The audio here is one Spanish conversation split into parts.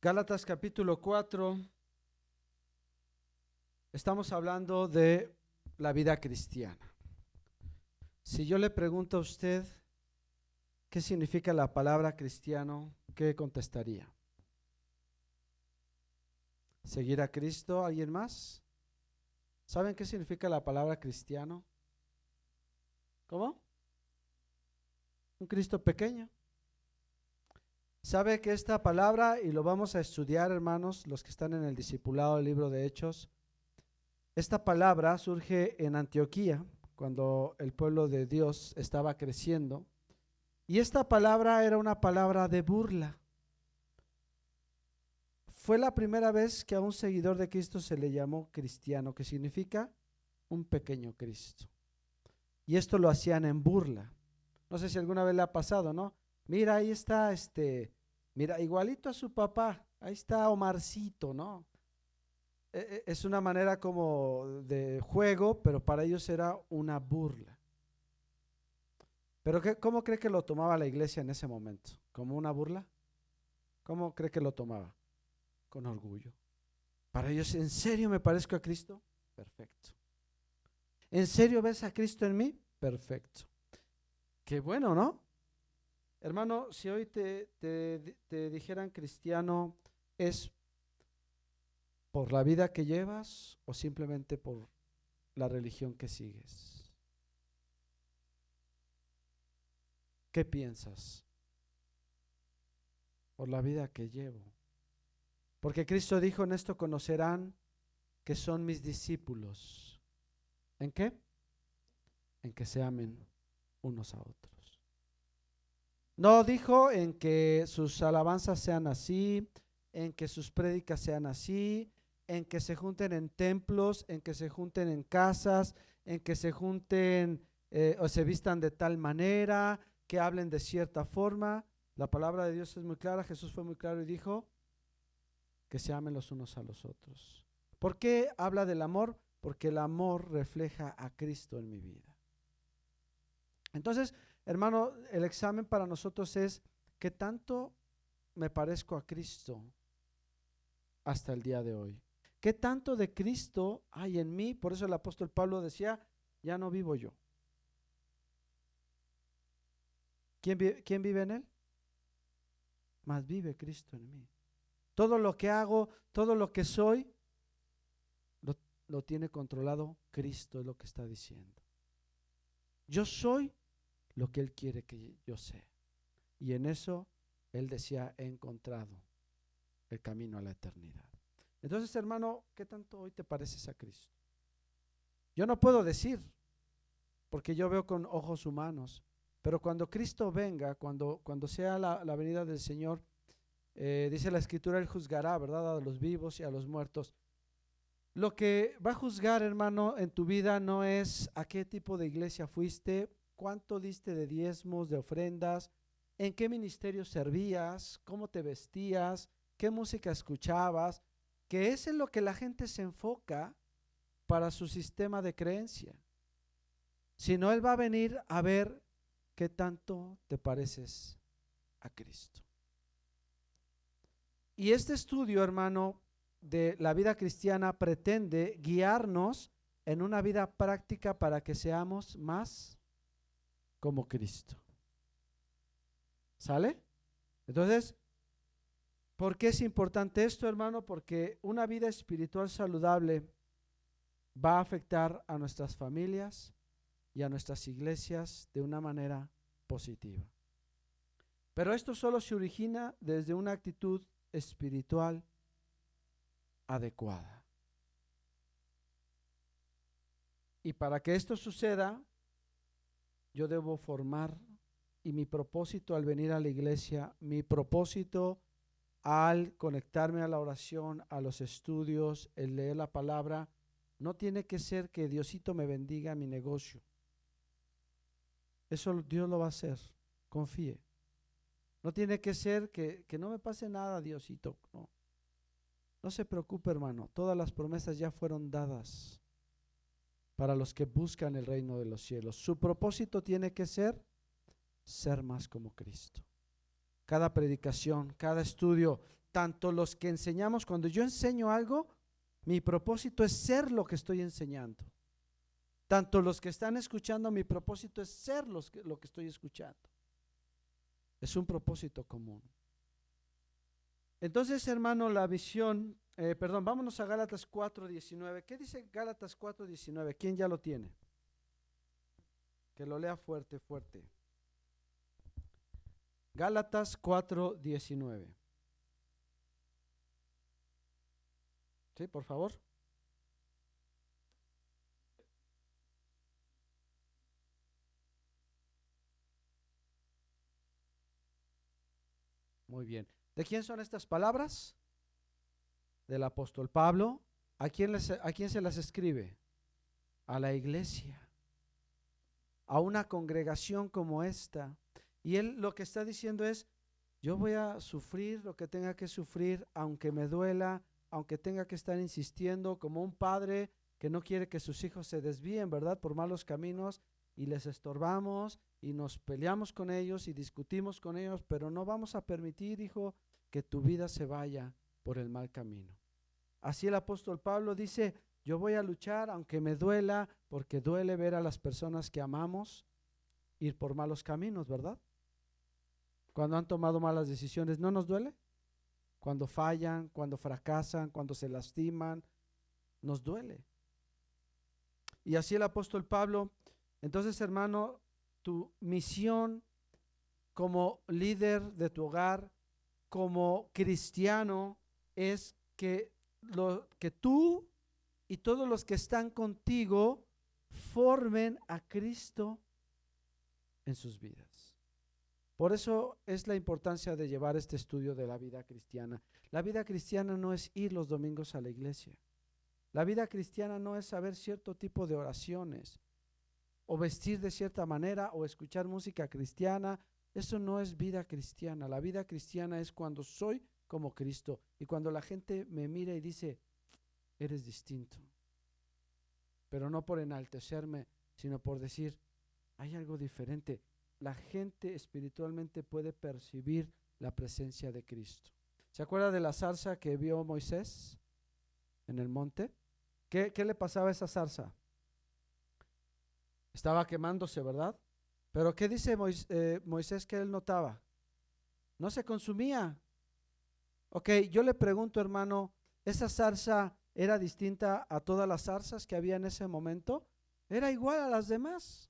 Gálatas capítulo 4, estamos hablando de la vida cristiana. Si yo le pregunto a usted qué significa la palabra cristiano, ¿qué contestaría? ¿Seguir a Cristo? ¿Alguien más? ¿Saben qué significa la palabra cristiano? ¿Cómo? Un Cristo pequeño. ¿Sabe que esta palabra, y lo vamos a estudiar, hermanos, los que están en el discipulado del libro de Hechos, esta palabra surge en Antioquía, cuando el pueblo de Dios estaba creciendo, y esta palabra era una palabra de burla. Fue la primera vez que a un seguidor de Cristo se le llamó cristiano, que significa un pequeño Cristo. Y esto lo hacían en burla. No sé si alguna vez le ha pasado, ¿no? Mira, ahí está mira, igualito a su papá, ahí está Omarcito, ¿no? Es una manera como de juego, pero para ellos era una burla. Pero ¿cómo cree que lo tomaba la iglesia en ese momento? ¿Como una burla? ¿Cómo cree que lo tomaba? Con orgullo. Para ellos, ¿en serio me parezco a Cristo? Perfecto. ¿En serio ves a Cristo en mí? Perfecto. Qué bueno, ¿no? Hermano, si hoy te dijeran cristiano, ¿es por la vida que llevas o simplemente por la religión que sigues? ¿Qué piensas? Por la vida que llevo. Porque Cristo dijo, en esto conocerán que son mis discípulos. ¿En qué? En que se amen unos a otros. No dijo en que sus alabanzas sean así, en que sus prédicas sean así, en que se junten en templos, en que se junten en casas, en que se junten o se vistan de tal manera, que hablen de cierta forma. La palabra de Dios es muy clara, Jesús fue muy claro y dijo que se amen los unos a los otros. ¿Por qué habla del amor? Porque el amor refleja a Cristo en mi vida. Entonces, hermano, el examen para nosotros es ¿qué tanto me parezco a Cristo hasta el día de hoy? ¿Qué tanto de Cristo hay en mí? Por eso el apóstol Pablo decía, ya no vivo yo. ¿Quién vive en él? Más vive Cristo en mí. Todo lo que hago, todo lo que soy, lo tiene controlado Cristo, es lo que está diciendo. Yo soy lo que Él quiere que yo sea. Y en eso Él decía, he encontrado el camino a la eternidad. Entonces, hermano, ¿qué tanto hoy te pareces a Cristo? Yo no puedo decir, porque yo veo con ojos humanos, pero cuando Cristo venga, cuando sea la venida del Señor, dice la Escritura, Él juzgará, ¿verdad?, a los vivos y a los muertos. Lo que va a juzgar, hermano, en tu vida no es a qué tipo de iglesia fuiste, cuánto diste de diezmos, de ofrendas, en qué ministerio servías, cómo te vestías, qué música escuchabas, que es en lo que la gente se enfoca para su sistema de creencia. Sino Él va a venir a ver qué tanto te pareces a Cristo. Y este estudio, hermano, de la vida cristiana pretende guiarnos en una vida práctica para que seamos más como Cristo. ¿Sale? Entonces, ¿por qué es importante esto, hermano? Porque una vida espiritual saludable va a afectar a nuestras familias y a nuestras iglesias de una manera positiva. Pero esto solo se origina desde una actitud espiritual adecuada. Y para que esto suceda, yo debo formar, y mi propósito al venir a la iglesia, mi propósito al conectarme a la oración, a los estudios, el leer la palabra, no tiene que ser que Diosito me bendiga mi negocio. Eso Dios lo va a hacer, confíe. No tiene que ser que no me pase nada, Diosito, no. No se preocupe, hermano, todas las promesas ya fueron dadas para los que buscan el reino de los cielos. Su propósito tiene que ser más como Cristo. Cada predicación, cada estudio, tanto los que enseñamos, cuando yo enseño algo, mi propósito es ser lo que estoy enseñando. Tanto los que están escuchando, mi propósito es ser lo que estoy escuchando. Es un propósito común. Entonces, hermano, la visión, vámonos a Gálatas 4:19. ¿Qué dice Gálatas 4:19? ¿Quién ya lo tiene? Que lo lea fuerte, fuerte. Gálatas 4:19. Sí, por favor. Muy bien. ¿De quién son estas palabras? Del apóstol Pablo. ¿A quién se las escribe? A la iglesia, a una congregación como esta. Y él lo que está diciendo es, yo voy a sufrir lo que tenga que sufrir, aunque me duela, aunque tenga que estar insistiendo, como un padre que no quiere que sus hijos se desvíen, ¿verdad?, por malos caminos, y les estorbamos y nos peleamos con ellos y discutimos con ellos, pero no vamos a permitir, hijo, que tu vida se vaya por el mal camino. Así el apóstol Pablo dice, yo voy a luchar aunque me duela, porque duele ver a las personas que amamos ir por malos caminos, ¿verdad? Cuando han tomado malas decisiones, ¿no nos duele? Cuando fallan, cuando fracasan, cuando se lastiman, nos duele. Y así el apóstol Pablo, entonces, hermano, tu misión como líder de tu hogar, como cristiano, es que tú y todos los que están contigo formen a Cristo en sus vidas. Por eso es la importancia de llevar este estudio de la vida cristiana. La vida cristiana no es ir los domingos a la iglesia. La vida cristiana no es saber cierto tipo de oraciones o vestir de cierta manera o escuchar música cristiana. Eso no es vida cristiana. La vida cristiana es cuando soy como Cristo y cuando la gente me mira y dice, eres distinto. Pero no por enaltecerme, sino por decir, hay algo diferente. La gente espiritualmente puede percibir la presencia de Cristo. ¿Se acuerda de la zarza que vio Moisés en el monte? ¿Qué le pasaba a esa zarza? Estaba quemándose, ¿verdad? Pero ¿qué dice Moisés que él notaba? No se consumía. Ok, yo le pregunto, hermano, ¿esa zarza era distinta a todas las zarzas que había en ese momento? Era igual a las demás.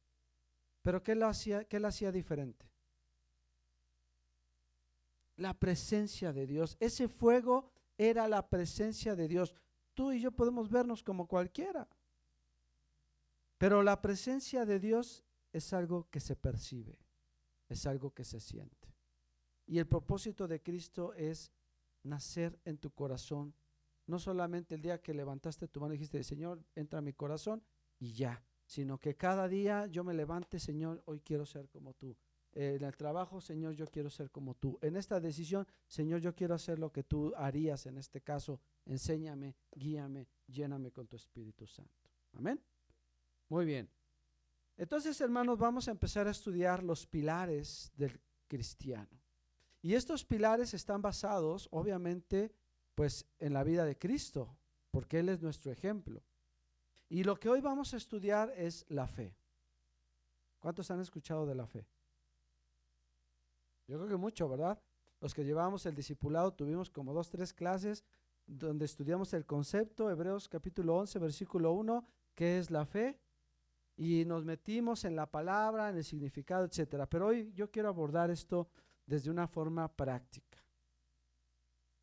Pero ¿qué la hacía diferente? La presencia de Dios. Ese fuego era la presencia de Dios. Tú y yo podemos vernos como cualquiera, pero la presencia de Dios es algo que se percibe, es algo que se siente. Y el propósito de Cristo es nacer en tu corazón. No solamente el día que levantaste tu mano y dijiste, Señor, entra a mi corazón y ya, sino que cada día yo me levante, Señor, hoy quiero ser como tú. En el trabajo, Señor, yo quiero ser como tú. En esta decisión, Señor, yo quiero hacer lo que tú harías en este caso. Enséñame, guíame, lléname con tu Espíritu Santo. Amén. Muy bien. Entonces, hermanos, vamos a empezar a estudiar los pilares del cristiano. Y estos pilares están basados, obviamente, pues en la vida de Cristo, porque Él es nuestro ejemplo. Y lo que hoy vamos a estudiar es la fe. ¿Cuántos han escuchado de la fe? Yo creo que mucho, ¿verdad? Los que llevábamos el discipulado tuvimos como 2, 3 clases donde estudiamos el concepto, Hebreos capítulo 11, versículo 1, ¿qué es la fe? Y nos metimos en la palabra, en el significado, etcétera. Pero hoy yo quiero abordar esto desde una forma práctica.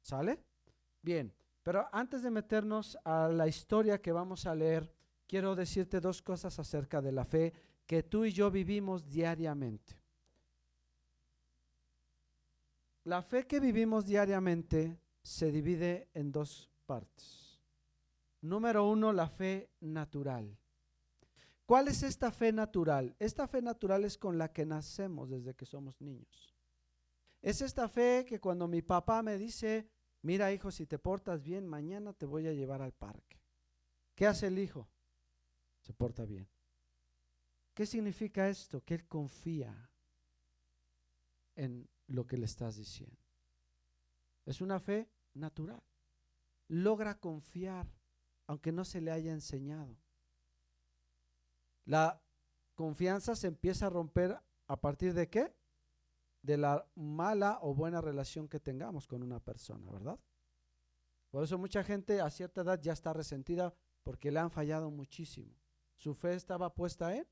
¿Sale? Bien, pero antes de meternos a la historia que vamos a leer, quiero decirte 2 cosas acerca de la fe que tú y yo vivimos diariamente. La fe que vivimos diariamente se divide en 2 partes. Número 1, la fe natural. ¿Cuál es esta fe natural? Esta fe natural es con la que nacemos desde que somos niños. Es esta fe que cuando mi papá me dice, mira hijo, si te portas bien, mañana te voy a llevar al parque. ¿Qué hace el hijo? Se porta bien. ¿Qué significa esto? Que él confía en lo que le estás diciendo. Es una fe natural. Logra confiar, aunque no se le haya enseñado. La confianza se empieza a romper ¿a partir de qué? De la mala o buena relación que tengamos con una persona, ¿verdad? Por eso mucha gente a cierta edad ya está resentida porque le han fallado muchísimo. Su fe estaba puesta en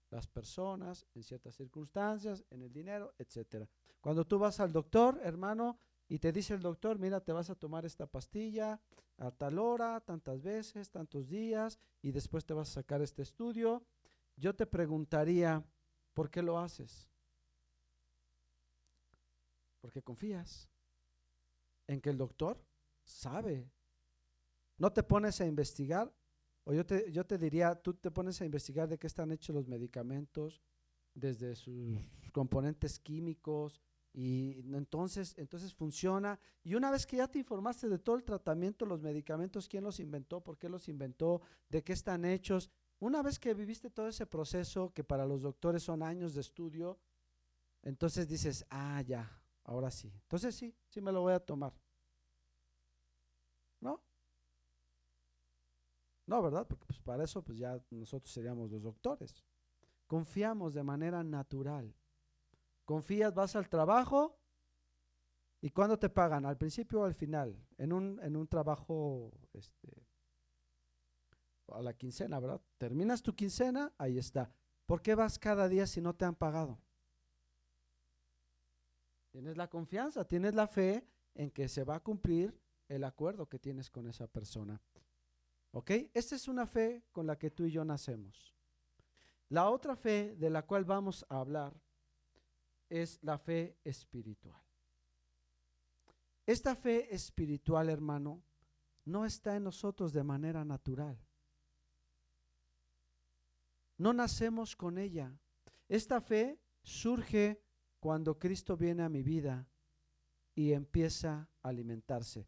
las personas, en ciertas circunstancias, en el dinero, etcétera. Cuando tú vas al doctor, hermano, y te dice el doctor, mira, te vas a tomar esta pastilla a tal hora, tantas veces, tantos días, y después te vas a sacar este estudio, yo te preguntaría, ¿por qué lo haces? Porque confías en que el doctor sabe. No te pones a investigar, o yo te diría, tú te pones a investigar de qué están hechos los medicamentos, desde sus componentes químicos, y entonces funciona. Y una vez que ya te informaste de todo el tratamiento, los medicamentos, quién los inventó, por qué los inventó, de qué están hechos, una vez que viviste todo ese proceso, que para los doctores son años de estudio, entonces dices, ah, ya, ahora sí. Entonces sí me lo voy a tomar. ¿No? No, ¿verdad? Porque pues para eso pues ya nosotros seríamos los doctores. Confiamos de manera natural. Confías, vas al trabajo y ¿cuándo te pagan? ¿Al principio o al final? En un trabajo a la quincena, ¿verdad? Terminas tu quincena, ahí está. ¿Por qué vas cada día si no te han pagado? Tienes la confianza, tienes la fe en que se va a cumplir el acuerdo que tienes con esa persona. ¿Ok? Esta es una fe con la que tú y yo nacemos. La otra fe de la cual vamos a hablar es la fe espiritual. Esta fe espiritual, hermano, no está en nosotros de manera natural. No nacemos con ella. Esta fe surge cuando Cristo viene a mi vida y empieza a alimentarse.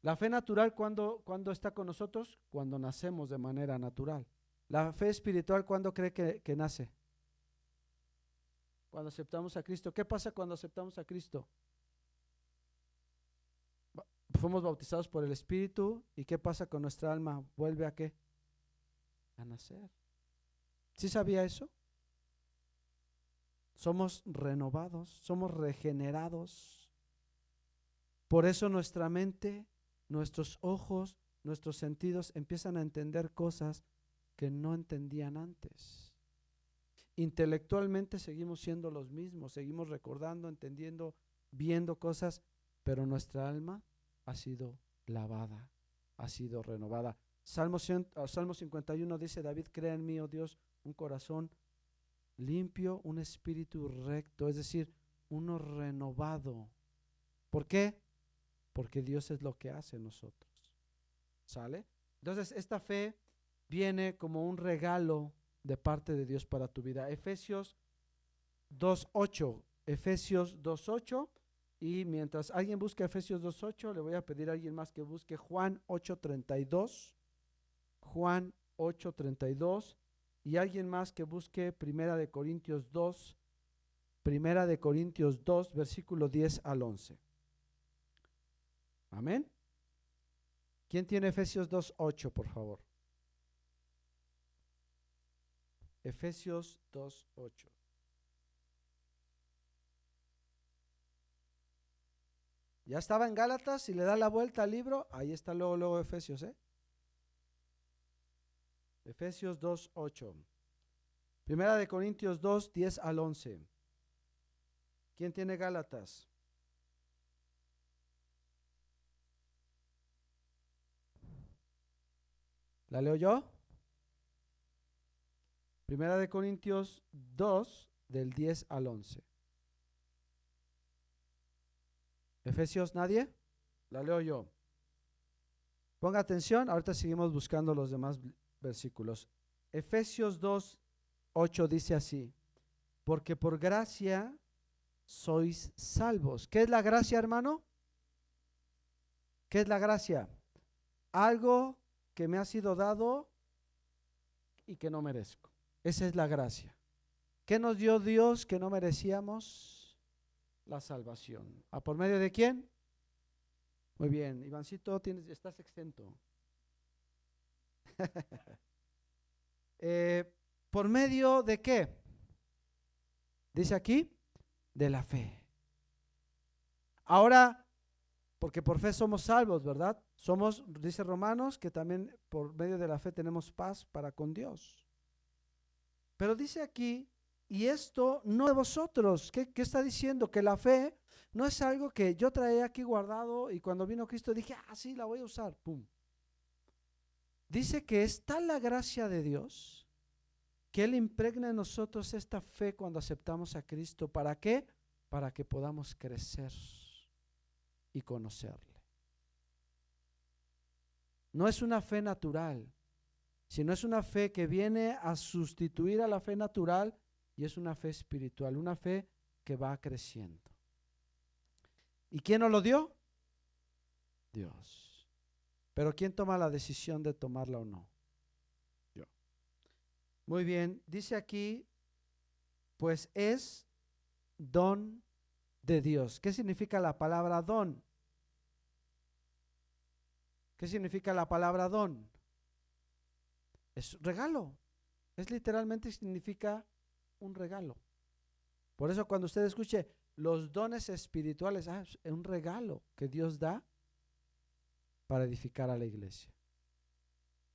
La fe natural, ¿cuándo está con nosotros? Cuando nacemos de manera natural. La fe espiritual, ¿cuándo cree que nace? Cuando aceptamos a Cristo. ¿Qué pasa cuando aceptamos a Cristo? Fuimos bautizados por el Espíritu. ¿Y qué pasa con nuestra alma? ¿Vuelve a qué? A nacer. ¿Sí sabía eso? Somos renovados, somos regenerados. Por eso nuestra mente, nuestros ojos, nuestros sentidos empiezan a entender cosas que no entendían antes. Intelectualmente seguimos siendo los mismos, seguimos recordando, entendiendo, viendo cosas, pero nuestra alma ha sido lavada, ha sido renovada. Salmo 51 dice, David, crea en mí, oh Dios, un corazón limpio, un espíritu recto, es decir, uno renovado. ¿Por qué? Porque Dios es lo que hace en nosotros. ¿Sale? Entonces, esta fe viene como un regalo de parte de Dios para tu vida. Efesios 2:8. Efesios 2:8. Y mientras alguien busca Efesios 2:8, le voy a pedir a alguien más que busque Juan 8:32. Juan 8:32. Y alguien más que busque Primera de Corintios 2. Primera de Corintios 2, versículo 10 al 11. Amén. ¿Quién tiene Efesios 2:8, por favor? Efesios 2:8. Ya estaba en Gálatas y le da la vuelta al libro, ahí está luego Efesios, Efesios 2:8. Primera de Corintios 2, 10 al 11. ¿Quién tiene Gálatas? ¿La leo yo? Primera de Corintios 2, del 10 al 11. Efesios, ¿nadie? La leo yo. Ponga atención, ahorita seguimos buscando los demás versículos. Efesios 2:8 dice así: porque por gracia sois salvos. ¿Qué es la gracia, hermano? ¿Qué es la gracia? Algo que me ha sido dado y que no merezco. Esa es la gracia. ¿Qué nos dio Dios que no merecíamos? La salvación. ¿A por medio de quién? Muy bien, Ivancito, estás exento. ¿Por medio de qué? Dice aquí, de la fe. Ahora, porque por fe somos salvos, ¿verdad? Somos, dice Romanos, que también por medio de la fe tenemos paz para con Dios. Pero dice aquí, y esto no de vosotros. ¿Qué está diciendo? Que la fe no es algo que yo traía aquí guardado y cuando vino Cristo dije, sí, la voy a usar, pum. Dice que es tal la gracia de Dios que Él impregna en nosotros esta fe cuando aceptamos a Cristo. ¿Para qué? Para que podamos crecer y conocerle. No es una fe natural, sino es una fe que viene a sustituir a la fe natural y es una fe espiritual, una fe que va creciendo. ¿Y quién nos lo dio? Dios. Pero ¿quién toma la decisión de tomarla o no? Yo. Muy bien, dice aquí, pues es don de Dios. ¿Qué significa la palabra don? ¿Qué significa la palabra don? Es regalo. Es literalmente significa un regalo. Por eso cuando usted escuche los dones espirituales, es un regalo que Dios da para edificar a la iglesia.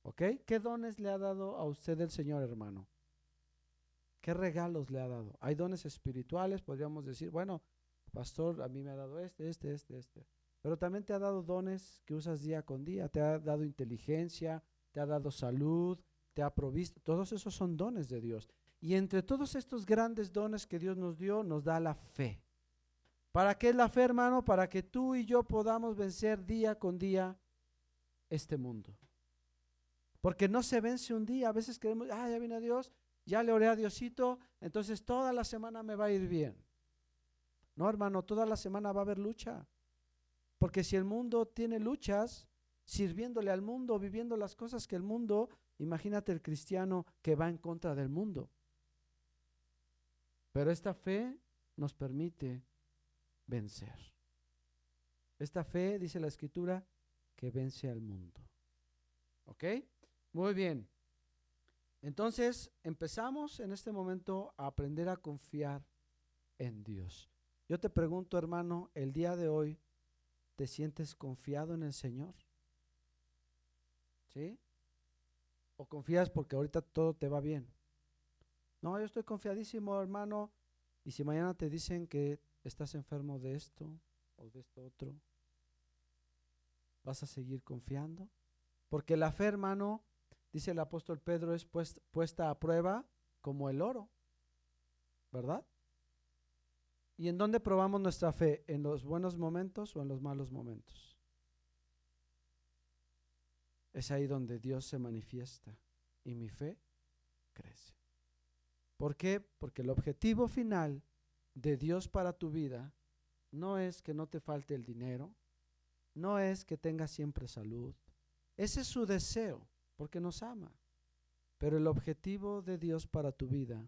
¿Ok? ¿Qué dones le ha dado a usted el Señor, hermano? ¿Qué regalos le ha dado? Hay dones espirituales, podríamos decir, bueno, pastor, a mí me ha dado este. Pero también te ha dado dones que usas día con día, te ha dado inteligencia, te ha dado salud, te ha provisto. Todos esos son dones de Dios. Y entre todos estos grandes dones que Dios nos dio, nos da la fe. ¿Para qué es la fe, hermano? Para que tú y yo podamos vencer día con día este mundo. Porque no se vence un día. A veces queremos, ya viene Dios, ya le oré a Diosito, entonces toda la semana me va a ir bien. No, hermano, toda la semana va a haber lucha. Porque si el mundo tiene luchas, sirviéndole al mundo, viviendo las cosas que el mundo, imagínate el cristiano que va en contra del mundo. Pero esta fe nos permite vencer. Esta fe, dice la Escritura, que vence al mundo. ¿Ok? Muy bien. Entonces, empezamos en este momento a aprender a confiar en Dios. Yo te pregunto, hermano, el día de hoy, ¿te sientes confiado en el Señor? ¿Sí? ¿O confías porque ahorita todo te va bien? No, yo estoy confiadísimo, hermano, y si mañana te dicen que estás enfermo de esto o de esto otro, ¿vas a seguir confiando? Porque la fe, hermano, dice el apóstol Pedro, es puesta a prueba como el oro, ¿verdad? ¿Y en dónde probamos nuestra fe? ¿En los buenos momentos o en los malos momentos? Es ahí donde Dios se manifiesta y mi fe crece. ¿Por qué? Porque el objetivo final de Dios para tu vida no es que no te falte el dinero, no es que tengas siempre salud. Ese es su deseo, porque nos ama. Pero el objetivo de Dios para tu vida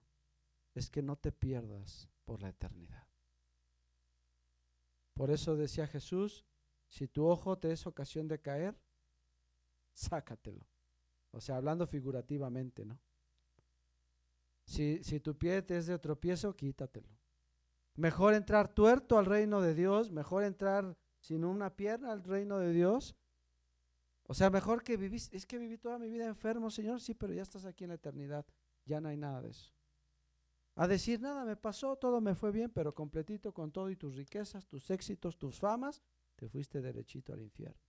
es que no te pierdas por la eternidad. Por eso decía Jesús, si tu ojo te es ocasión de caer, sácatelo. O sea, hablando figurativamente, ¿no? Si tu pie te es de tropiezo, quítatelo. Mejor entrar tuerto al reino de Dios, mejor entrar sin una pierna al reino de Dios. O sea, mejor que vivís, es que viví toda mi vida enfermo, Señor, sí, pero ya estás aquí en la eternidad, ya no hay nada de eso. A decir, nada me pasó, todo me fue bien, pero completito con todo y tus riquezas, tus éxitos, tus famas, te fuiste derechito al infierno.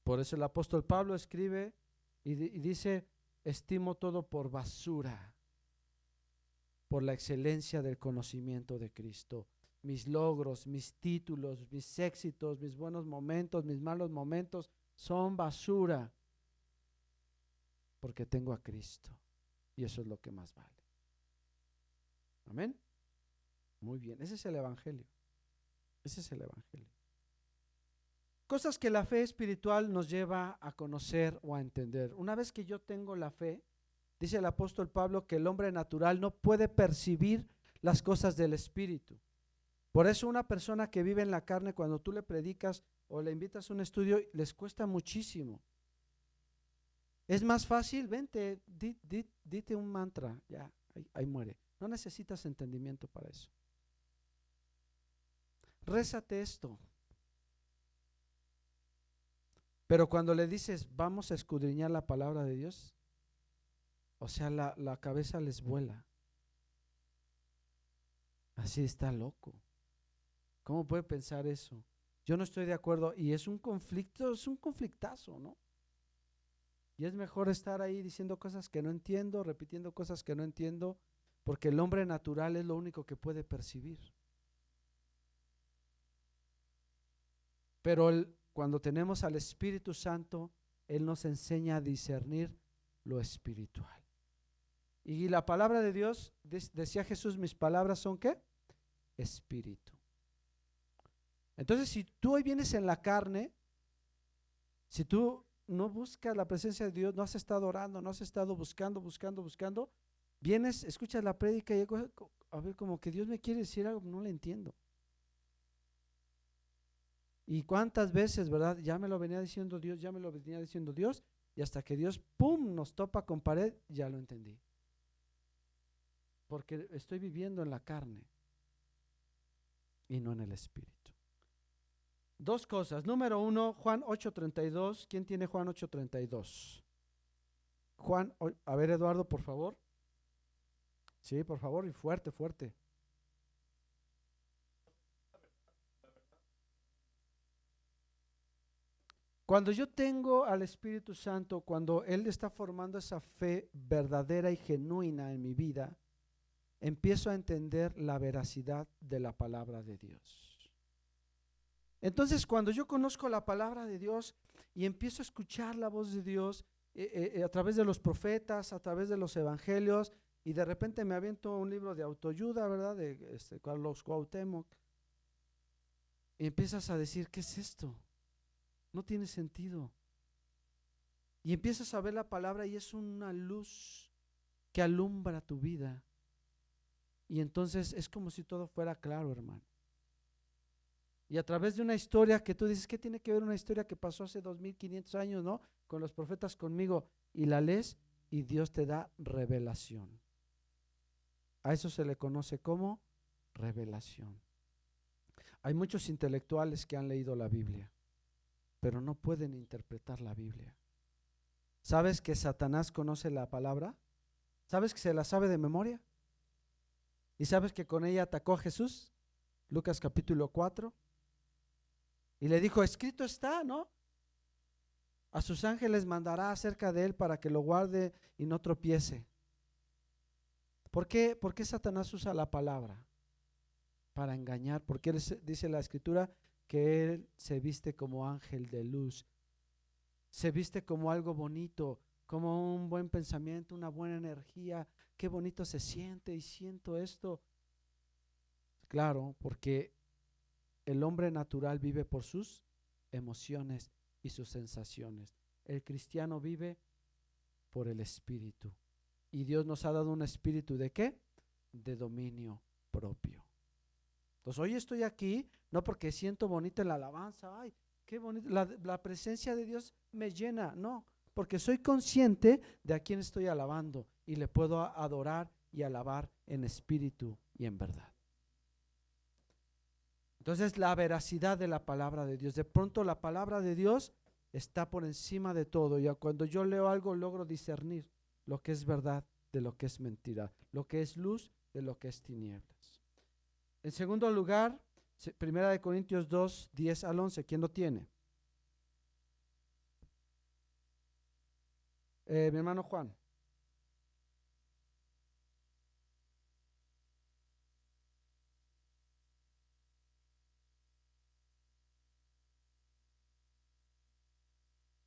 Por eso el apóstol Pablo escribe y dice, estimo todo por basura, por la excelencia del conocimiento de Cristo. Mis logros, mis títulos, mis éxitos, mis buenos momentos, mis malos momentos son basura, porque tengo a Cristo y eso es lo que más vale. Amén. Muy bien, ese es el evangelio. Ese es el evangelio. Cosas que la fe espiritual nos lleva a conocer o a entender. Una vez que yo tengo la fe, dice el apóstol Pablo que el hombre natural no puede percibir las cosas del espíritu. Por eso una persona que vive en la carne, cuando tú le predicas o le invitas a un estudio, les cuesta muchísimo. Es más fácil, vente, dite un mantra, ya, ahí muere. No necesitas entendimiento para eso. Rézate esto. Pero cuando le dices, vamos a escudriñar la palabra de Dios, o sea, la cabeza les vuela. Así está loco. ¿Cómo puede pensar eso? Yo no estoy de acuerdo y es un conflicto, es un conflictazo, ¿no? Y es mejor estar ahí diciendo cosas que no entiendo, repitiendo cosas que no entiendo, porque el hombre natural es lo único que puede percibir. Pero cuando tenemos al Espíritu Santo, Él nos enseña a discernir lo espiritual. Y la palabra de Dios, decía Jesús, mis palabras son ¿qué? Espíritu. Entonces, si tú hoy vienes en la carne, si tú no buscas la presencia de Dios, no has estado orando, no has estado buscando, vienes, escuchas la prédica y a ver, como que Dios me quiere decir algo, no le entiendo. Y cuántas veces, ¿verdad? Ya me lo venía diciendo Dios, y hasta que Dios, ¡pum!, nos topa con pared, ya lo entendí. Porque estoy viviendo en la carne y no en el Espíritu. Dos cosas. Número uno, Juan 8:32. ¿Quién tiene Juan 8:32? Juan, a ver, Eduardo, por favor. Sí, por favor, y fuerte, fuerte. Cuando yo tengo al Espíritu Santo, cuando Él está formando esa fe verdadera y genuina en mi vida, empiezo a entender la veracidad de la palabra de Dios. Entonces, cuando yo conozco la palabra de Dios y empiezo a escuchar la voz de Dios a través de los profetas, a través de los evangelios, y de repente me aviento un libro de autoayuda, ¿verdad? De Carlos Cuauhtémoc, y empiezas a decir, ¿qué es esto? No tiene sentido. Y empiezas a ver la palabra y es una luz que alumbra tu vida. Y entonces es como si todo fuera claro, hermano. Y a través de una historia que tú dices, ¿qué tiene que ver una historia que pasó hace 2500 años, ¿no? Con los profetas conmigo, y la lees y Dios te da revelación. A eso se le conoce como revelación. Hay muchos intelectuales que han leído la Biblia, pero no pueden interpretar la Biblia. ¿Sabes que Satanás conoce la palabra? ¿Sabes que se la sabe de memoria? ¿Y sabes que con ella atacó a Jesús? Lucas capítulo 4. Y le dijo, escrito está, ¿no? A sus ángeles mandará acerca de él para que lo guarde y no tropiece. ¿Por qué Satanás usa la palabra? Para engañar, porque dice la escritura que él se viste como ángel de luz, se viste como algo bonito, como un buen pensamiento, una buena energía. Qué bonito se siente y siento esto. Claro, porque el hombre natural vive por sus emociones y sus sensaciones. El cristiano vive por el Espíritu. Y Dios nos ha dado un espíritu ¿de qué? De dominio propio. Entonces hoy estoy aquí, no porque siento bonita la alabanza, ay, qué bonito, la presencia de Dios me llena, no, porque soy consciente de a quién estoy alabando y le puedo adorar y alabar en espíritu y en verdad. Entonces la veracidad de la palabra de Dios, de pronto la palabra de Dios está por encima de todo, y cuando yo leo algo logro discernir lo que es verdad de lo que es mentira, lo que es luz de lo que es tinieblas. En segundo lugar, 1 Corintios 2, 10 al 11, ¿quién lo tiene? Mi hermano Juan.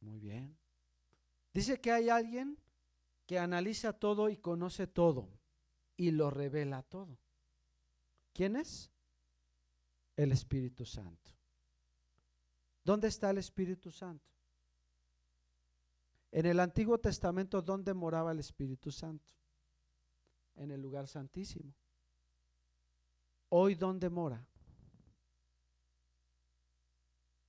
Muy bien. Dice que hay alguien que analiza todo y conoce todo y lo revela todo. ¿Quién es? El Espíritu Santo. ¿Dónde está el Espíritu Santo? En el Antiguo Testamento, ¿dónde moraba el Espíritu Santo? En el lugar santísimo. Hoy, ¿dónde mora?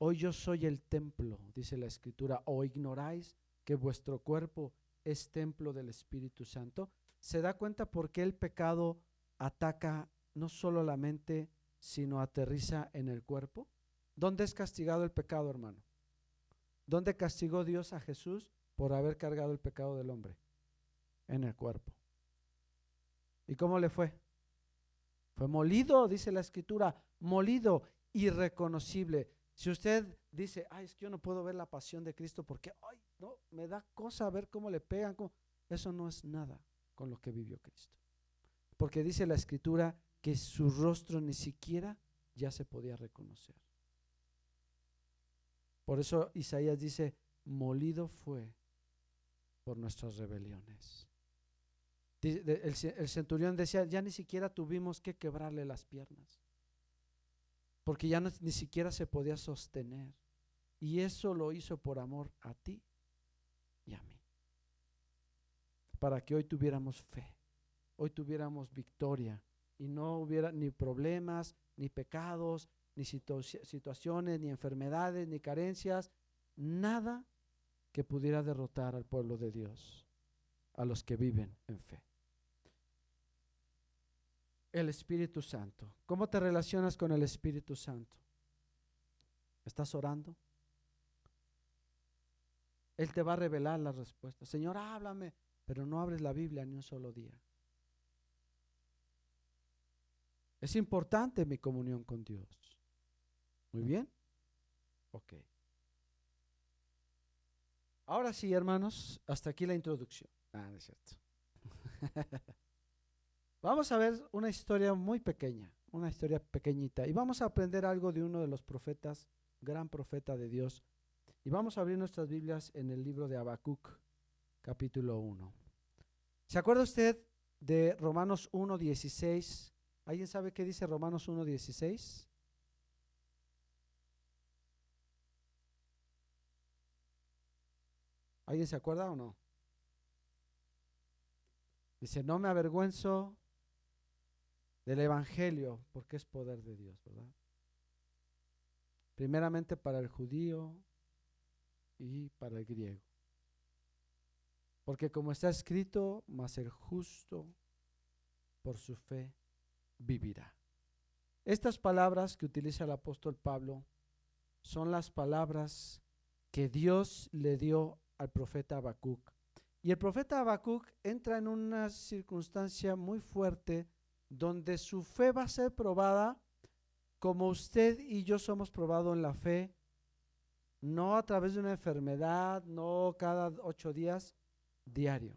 Hoy yo soy el templo, dice la Escritura. ¿O ignoráis que vuestro cuerpo es templo del Espíritu Santo? ¿Se da cuenta por qué el pecado ataca no solo la mente, sino aterriza en el cuerpo? ¿Dónde es castigado el pecado, hermano? ¿Dónde castigó Dios a Jesús por haber cargado el pecado del hombre? En el cuerpo. ¿Y cómo le fue? Fue molido, dice la Escritura, molido, irreconocible. Si usted dice, ay, es que yo no puedo ver la pasión de Cristo porque, ay, no, me da cosa ver cómo le pegan, eso no es nada con lo que vivió Cristo. Porque dice la Escritura que su rostro ni siquiera ya se podía reconocer. Por eso Isaías dice, molido fue por nuestras rebeliones. El centurión decía, ya ni siquiera tuvimos que quebrarle las piernas, porque ya ni siquiera se podía sostener. Y eso lo hizo por amor a ti y a mí, para que hoy tuviéramos fe, hoy tuviéramos victoria y no hubiera ni problemas, ni pecados, ni situaciones, ni enfermedades, ni carencias, nada que pudiera derrotar al pueblo de Dios, a los que viven en fe. El Espíritu Santo. ¿Cómo te relacionas con el Espíritu Santo? ¿Estás orando? Él te va a revelar las respuestas. Señor, háblame, pero no abres la Biblia ni un solo día. Es importante mi comunión con Dios. Muy bien. Ok. Ahora sí, hermanos, hasta aquí la introducción. No es cierto. Vamos a ver una historia muy pequeña, una historia pequeñita, y vamos a aprender algo de uno de los profetas, gran profeta de Dios. Y vamos a abrir nuestras Biblias en el libro de Habacuc, capítulo 1. ¿Se acuerda usted de Romanos 1:16? ¿Alguien sabe qué dice Romanos 1:16? ¿Alguien se acuerda o no? Dice, no me avergüenzo del Evangelio, porque es poder de Dios, ¿verdad? Primeramente para el judío y para el griego. Porque como está escrito, mas el justo por su fe vivirá. Estas palabras que utiliza el apóstol Pablo son las palabras que Dios le dio al profeta Habacuc. Y el profeta Habacuc entra en una circunstancia muy fuerte donde su fe va a ser probada como usted y yo somos probados en la fe, no a través de una enfermedad, no cada 8 días, diario.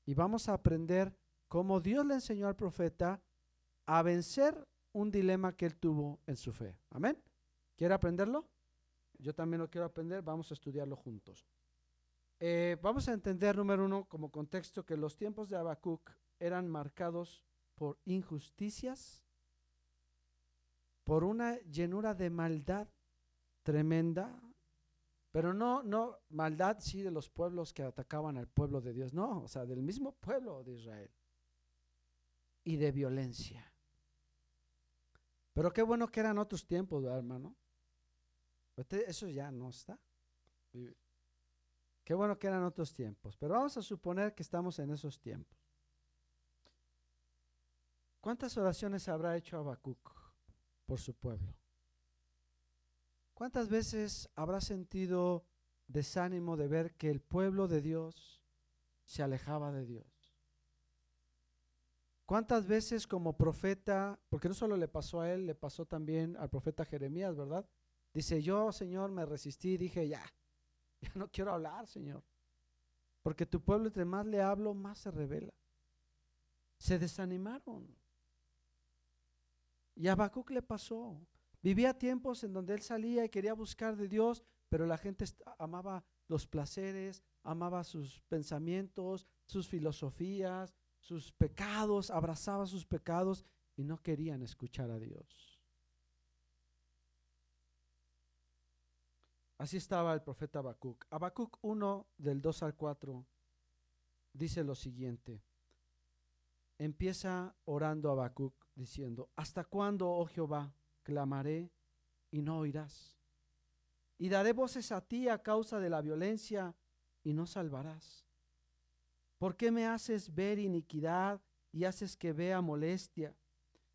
Y vamos a aprender cómo Dios le enseñó al profeta a vencer un dilema que él tuvo en su fe. Amén. ¿Quiere aprenderlo? Yo también lo quiero aprender, vamos a estudiarlo juntos. Vamos a entender, número 1, como contexto, que los tiempos de Habacuc eran marcados por injusticias, por una llenura de maldad tremenda, pero no maldad sí de los pueblos que atacaban al pueblo de Dios, no, o sea, del mismo pueblo de Israel, y de violencia. Pero qué bueno que eran otros tiempos, ¿verdad, hermano? Eso ya no está. Qué bueno que eran otros tiempos, pero vamos a suponer que estamos en esos tiempos. ¿Cuántas oraciones habrá hecho Habacuc por su pueblo? ¿Cuántas veces habrá sentido desánimo de ver que el pueblo de Dios se alejaba de Dios? ¿Cuántas veces como profeta, porque no solo le pasó a él, le pasó también al profeta Jeremías, ¿verdad? Dice, yo, Señor, me resistí, dije, ya no quiero hablar, Señor, porque tu pueblo entre más le hablo, más se revela. Se desanimaron. Y a Habacuc le pasó. Vivía tiempos en donde él salía y quería buscar de Dios, pero la gente amaba los placeres, amaba sus pensamientos, sus filosofías, sus pecados, abrazaba sus pecados y no querían escuchar a Dios. Así estaba el profeta Habacuc. Habacuc 1, del 2 al 4, dice lo siguiente. Empieza orando Habacuc diciendo, ¿hasta cuándo, oh Jehová, clamaré y no oirás? y daré voces a ti a causa de la violencia y no salvarás. ¿Por qué me haces ver iniquidad y haces que vea molestia?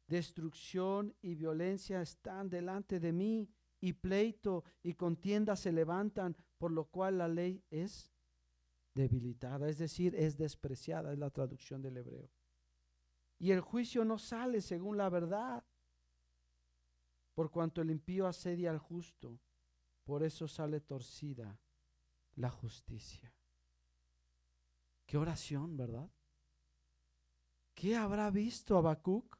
Destrucción y violencia están delante de mí, y pleito y contienda se levantan, por lo cual la ley es debilitada, es decir, es despreciada, es la traducción del hebreo. Y el juicio no sale según la verdad, por cuanto el impío asedia al justo, por eso sale torcida la justicia. Qué oración, ¿verdad? ¿Qué habrá visto Habacuc?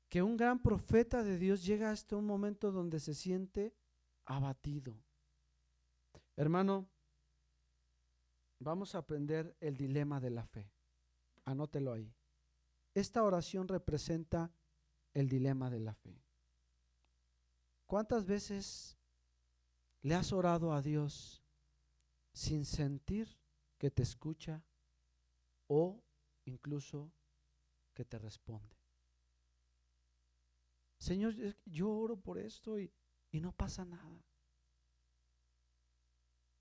Que un gran profeta de Dios llega hasta un momento donde se siente abatido. Hermano, vamos a aprender el dilema de la fe. Anótelo ahí. Esta oración representa el dilema de la fe. ¿Cuántas veces le has orado a Dios sin sentir que te escucha o incluso que te responde? Señor, yo oro por esto y no pasa nada.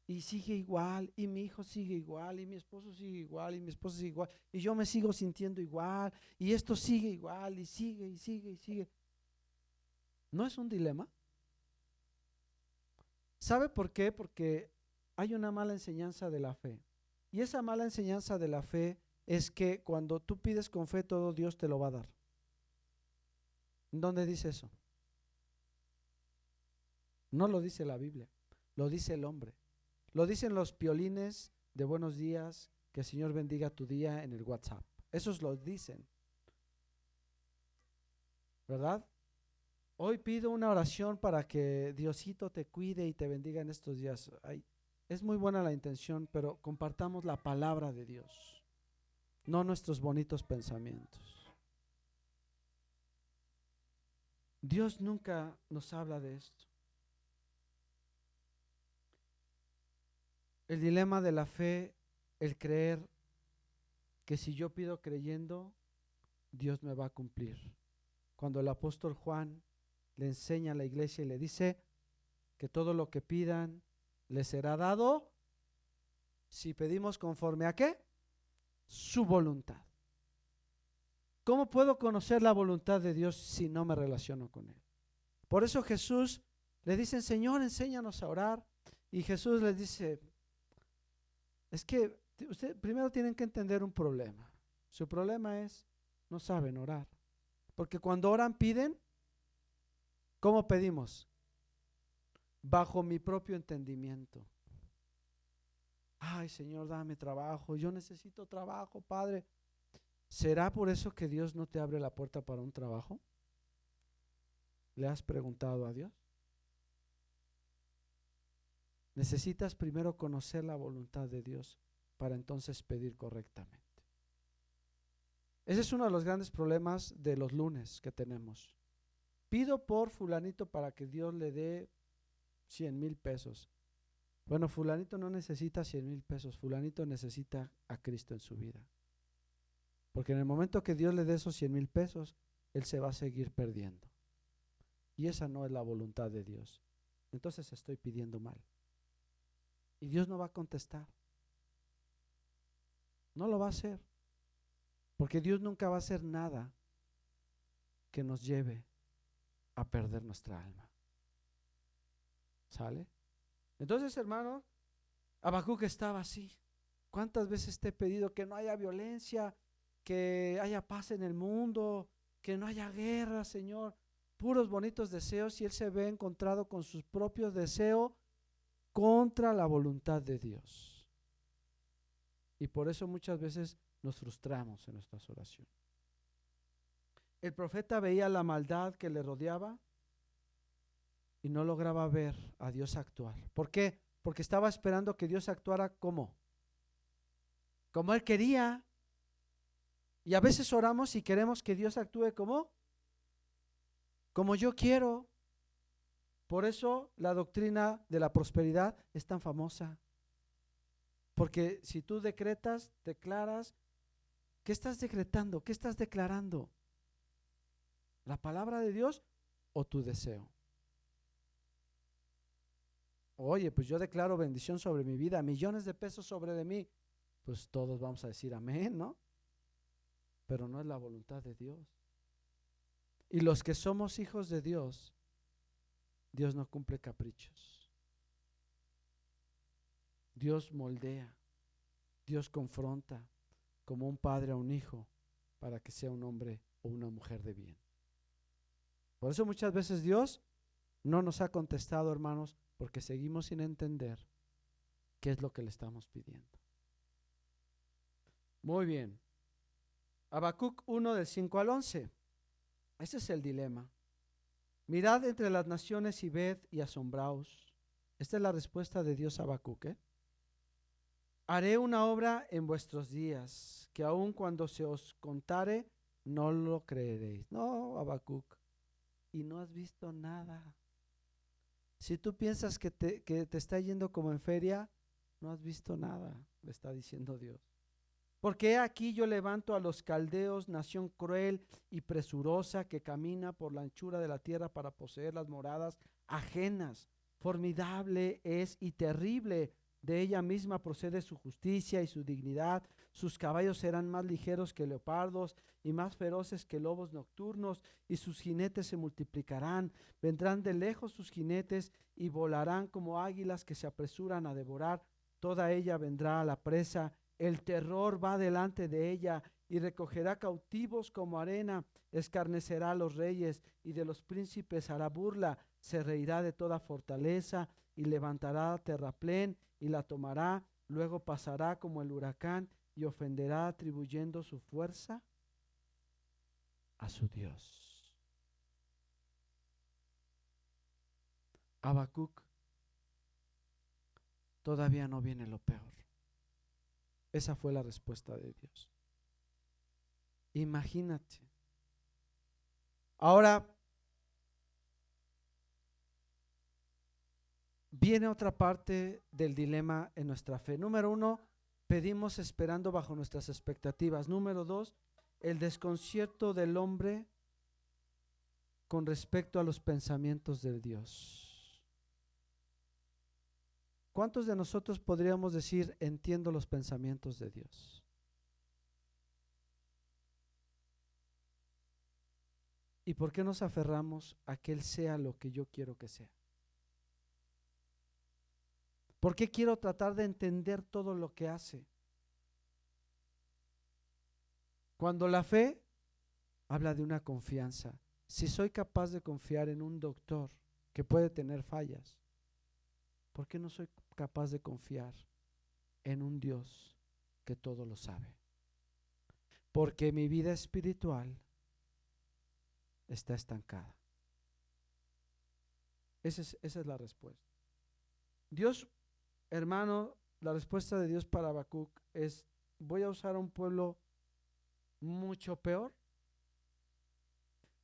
Y sigue igual, y mi hijo sigue igual, y mi esposo sigue igual, y mi esposa sigue igual, y yo me sigo sintiendo igual, y esto sigue igual, y sigue, y sigue, y sigue. ¿No es un dilema? ¿Sabe por qué? Porque hay una mala enseñanza de la fe. Y esa mala enseñanza de la fe es que cuando tú pides con fe, todo Dios te lo va a dar. ¿Dónde dice eso? No lo dice la Biblia, lo dice el hombre. Lo dicen los piolines de buenos días, que el Señor bendiga tu día en el WhatsApp. Esos lo dicen, ¿verdad? Hoy pido una oración para que Diosito te cuide y te bendiga en estos días. Ay, es muy buena la intención, pero compartamos la palabra de Dios, no nuestros bonitos pensamientos. Dios nunca nos habla de esto. El dilema de la fe, el creer que si yo pido creyendo, Dios me va a cumplir. Cuando el apóstol Juan le enseña a la iglesia y le dice que todo lo que pidan les será dado si pedimos conforme a ¿qué? Su voluntad. ¿Cómo puedo conocer la voluntad de Dios si no me relaciono con Él? Por eso Jesús le dice, Señor, enséñanos a orar. Y Jesús les dice, es que ustedes primero tienen que entender un problema. Su problema es, no saben orar. Porque cuando oran piden, ¿cómo pedimos? Bajo mi propio entendimiento. Ay, Señor, dame trabajo. Yo necesito trabajo, Padre. ¿Será por eso que Dios no te abre la puerta para un trabajo? ¿Le has preguntado a Dios? Necesitas primero conocer la voluntad de Dios para entonces pedir correctamente. Ese es uno de los grandes problemas de los lunes que tenemos. Pido por fulanito para que Dios le dé 100,000 pesos. Bueno, fulanito no necesita 100,000 pesos, fulanito necesita a Cristo en su vida. Porque en el momento que Dios le dé esos 100,000 pesos, él se va a seguir perdiendo. Y esa no es la voluntad de Dios. Entonces estoy pidiendo mal. Y Dios no va a contestar. No lo va a hacer. Porque Dios nunca va a hacer nada que nos lleve a perder nuestra alma. ¿Sale? Entonces, hermano, Habacuc estaba así. ¿Cuántas veces te he pedido que no haya violencia, que haya paz en el mundo, que no haya guerra, Señor? Puros bonitos deseos, y él se ve encontrado con sus propios deseos contra la voluntad de Dios. Y por eso muchas veces nos frustramos en nuestras oraciones. El profeta veía la maldad que le rodeaba y no lograba ver a Dios actuar. ¿Por qué? Porque estaba esperando que Dios actuara como él quería. Y a veces oramos y queremos que Dios actúe como yo quiero. Por eso la doctrina de la prosperidad es tan famosa. Porque si tú decretas, declaras, ¿qué estás decretando? ¿Qué estás declarando? ¿La palabra de Dios o tu deseo? Oye, pues yo declaro bendición sobre mi vida, millones de pesos sobre de mí. Pues todos vamos a decir amén, ¿no? Pero no es la voluntad de Dios. Y los que somos hijos de Dios, Dios no cumple caprichos. Dios moldea, Dios confronta como un padre a un hijo para que sea un hombre o una mujer de bien. Por eso muchas veces Dios no nos ha contestado, hermanos, porque seguimos sin entender qué es lo que le estamos pidiendo. Muy bien. Habacuc 1 del 5 al 11. Ese es el dilema. Mirad entre las naciones y ved y asombraos. Esta es la respuesta de Dios a Habacuc, ¿eh? Haré una obra en vuestros días, que aun cuando se os contare, no lo creeréis. No, Habacuc, y no has visto nada. Si tú piensas que te está yendo como en feria, no has visto nada, le está diciendo Dios. Porque aquí yo levanto a los caldeos, nación cruel y presurosa que camina por la anchura de la tierra para poseer las moradas ajenas. Formidable es y terrible, de ella misma procede su justicia y su dignidad. Sus caballos serán más ligeros que leopardos y más feroces que lobos nocturnos, y sus jinetes se multiplicarán. Vendrán de lejos sus jinetes y volarán como águilas que se apresuran a devorar. Toda ella vendrá a la presa. El terror va delante de ella y recogerá cautivos como arena. Escarnecerá a los reyes y de los príncipes hará burla. Se reirá de toda fortaleza y levantará terraplén y la tomará. Luego pasará como el huracán y ofenderá atribuyendo su fuerza a su Dios. Habacuc, todavía no viene lo peor. Esa fue la respuesta de Dios. Imagínate. Ahora viene otra parte del dilema en nuestra fe. Número 1, pedimos esperando bajo nuestras expectativas. Número 2, el desconcierto del hombre con respecto a los pensamientos de Dios. ¿Cuántos de nosotros podríamos decir, entiendo los pensamientos de Dios? ¿Y por qué nos aferramos a que Él sea lo que yo quiero que sea? ¿Por qué quiero tratar de entender todo lo que hace? Cuando la fe habla de una confianza. Si soy capaz de confiar en un doctor que puede tener fallas, ¿por qué no soy capaz de confiar en un Dios que todo lo sabe? Porque mi vida espiritual está estancada. Esa es la respuesta. Dios, hermano, la respuesta de Dios para Habacuc es: voy a usar a un pueblo mucho peor,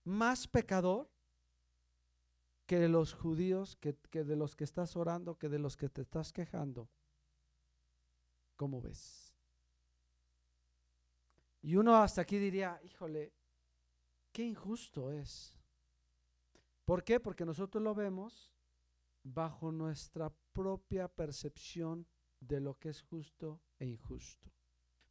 más pecador que de los judíos, que de los que estás orando, que de los que te estás quejando. ¿Cómo ves? Y uno hasta aquí diría, híjole, qué injusto es. ¿Por qué? Porque nosotros lo vemos bajo nuestra propia percepción de lo que es justo e injusto.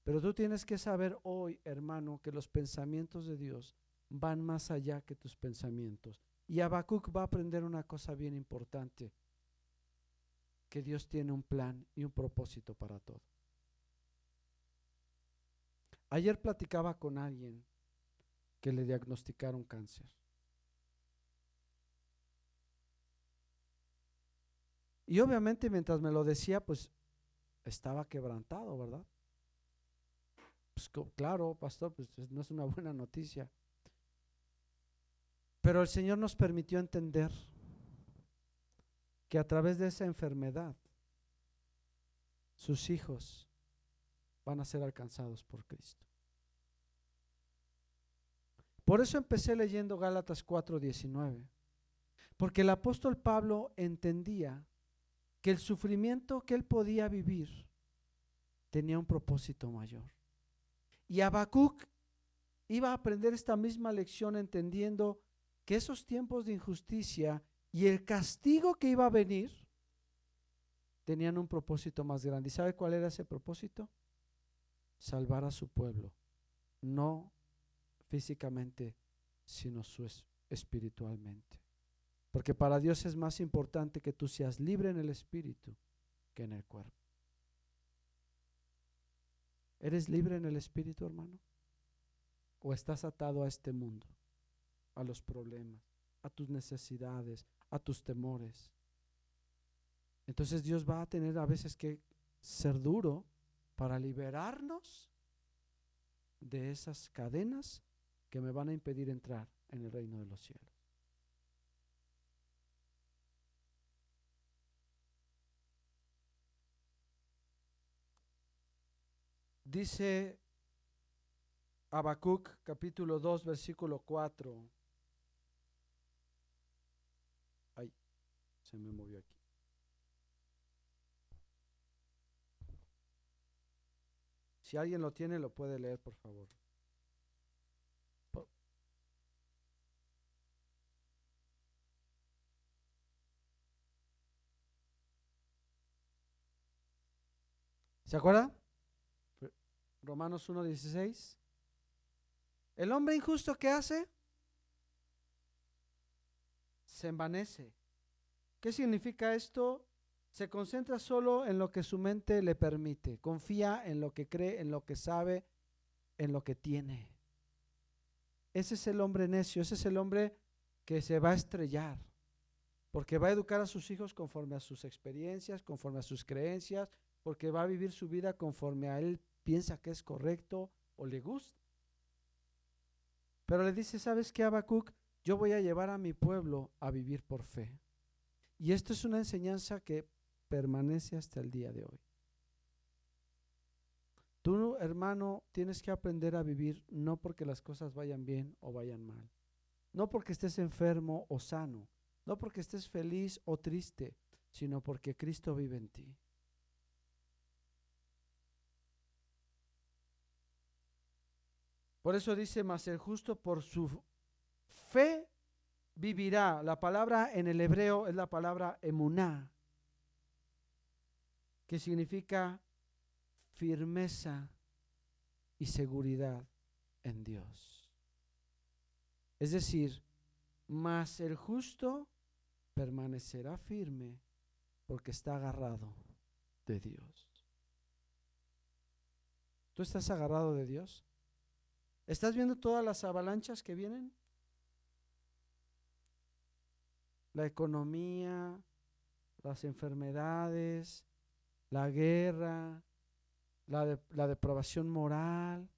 Pero tú tienes que saber hoy, hermano, que los pensamientos de Dios van más allá que tus pensamientos. Y Habacuc va a aprender una cosa bien importante, que Dios tiene un plan y un propósito para todo. Ayer platicaba con alguien que le diagnosticaron cáncer. Y obviamente mientras me lo decía, pues estaba quebrantado, ¿verdad? Pues claro, pastor, pues no es una buena noticia. Pero el Señor nos permitió entender que a través de esa enfermedad, sus hijos van a ser alcanzados por Cristo. Por eso empecé leyendo Gálatas 4:19, porque el apóstol Pablo entendía que el sufrimiento que él podía vivir tenía un propósito mayor. Y Habacuc iba a aprender esta misma lección entendiendo que esos tiempos de injusticia y el castigo que iba a venir tenían un propósito más grande. ¿Y sabe cuál era ese propósito? Salvar a su pueblo, no físicamente, sino espiritualmente. Porque para Dios es más importante que tú seas libre en el espíritu que en el cuerpo. ¿Eres libre en el espíritu, hermano? ¿O estás atado a este mundo, a los problemas, a tus necesidades, a tus temores? Entonces Dios va a tener a veces que ser duro para liberarnos de esas cadenas que me van a impedir entrar en el reino de los cielos. Dice Habacuc capítulo 2 versículo 4. Ay, se me movió aquí. Si alguien lo tiene, lo puede leer, por favor. ¿Se acuerda? Romanos 1:16. El hombre injusto, ¿qué hace? Se envanece. ¿Qué significa esto? Se concentra solo en lo que su mente le permite. Confía en lo que cree, en lo que sabe, en lo que tiene. Ese es el hombre necio, ese es el hombre que se va a estrellar, porque va a educar a sus hijos conforme a sus experiencias, conforme a sus creencias, porque va a vivir su vida conforme a él piensa que es correcto o le gusta. Pero le dice, ¿sabes qué, Habacuc? Yo voy a llevar a mi pueblo a vivir por fe. Y esto es una enseñanza que permanece hasta el día de hoy. Tú, hermano, tienes que aprender a vivir no porque las cosas vayan bien o vayan mal, no porque estés enfermo o sano, no porque estés feliz o triste, sino porque Cristo vive en ti. Por eso dice, mas el justo por su fe vivirá. La palabra en el hebreo es la palabra emuná, que significa firmeza y seguridad en Dios. Es decir, mas el justo permanecerá firme porque está agarrado de Dios. ¿Tú estás agarrado de Dios? ¿Estás viendo todas las avalanchas que vienen? La economía, las enfermedades, la guerra, la depravación moral,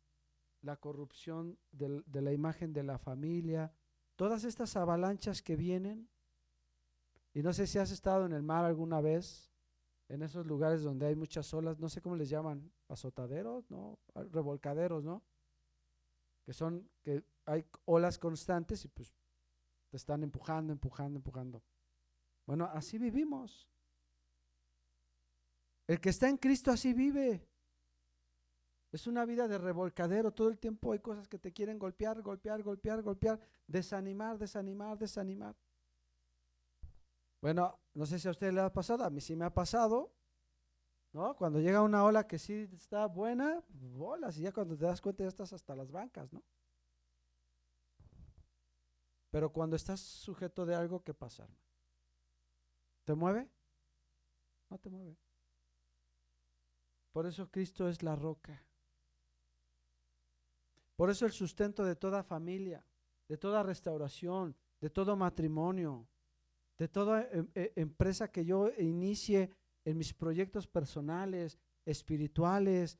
la corrupción de la imagen de la familia, todas estas avalanchas que vienen. Y no sé si has estado en el mar alguna vez, en esos lugares donde hay muchas olas, no sé cómo les llaman, azotaderos, ¿no? Revolcaderos, ¿no? Que hay olas constantes y pues te están empujando, empujando, empujando. Bueno, así vivimos. El que está en Cristo así vive. Es una vida de revolcadero, todo el tiempo hay cosas que te quieren golpear, golpear, golpear, golpear, desanimar, desanimar, desanimar. Bueno, no sé si a usted le ha pasado, a mí sí me ha pasado, ¿no? Cuando llega una ola que sí está buena, bolas, y ya cuando te das cuenta ya estás hasta las bancas, ¿no? Pero cuando estás sujeto de algo, ¿qué pasa, hermano? ¿Te mueve? No te mueve. Por eso Cristo es la roca. Por eso el sustento de toda familia, de toda restauración, de todo matrimonio, de toda empresa que yo inicie en mis proyectos personales, espirituales,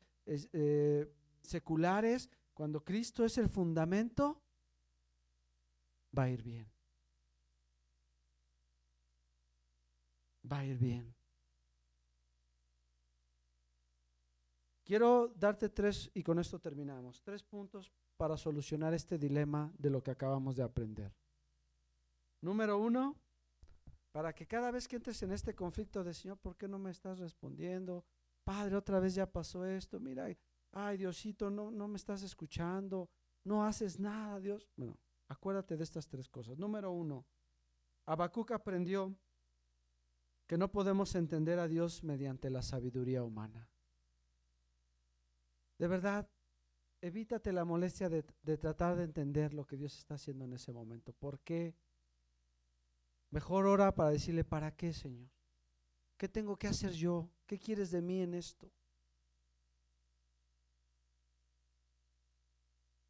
seculares, cuando Cristo es el fundamento, va a ir bien. Va a ir bien. Quiero darte tres, y con esto terminamos, 3 puntos para solucionar este dilema de lo que acabamos de aprender. Número 1, para que cada vez que entres en este conflicto de Señor, ¿por qué no me estás respondiendo? Padre, otra vez ya pasó esto, mira, ay Diosito, no me estás escuchando, no haces nada, Dios. Bueno, acuérdate de estas 3 cosas. Número 1, Habacuc aprendió que no podemos entender a Dios mediante la sabiduría humana. De verdad, evítate la molestia de tratar de entender lo que Dios está haciendo en ese momento. ¿Por qué? Mejor ora para decirle, ¿para qué, Señor? ¿Qué tengo que hacer yo? ¿Qué quieres de mí en esto?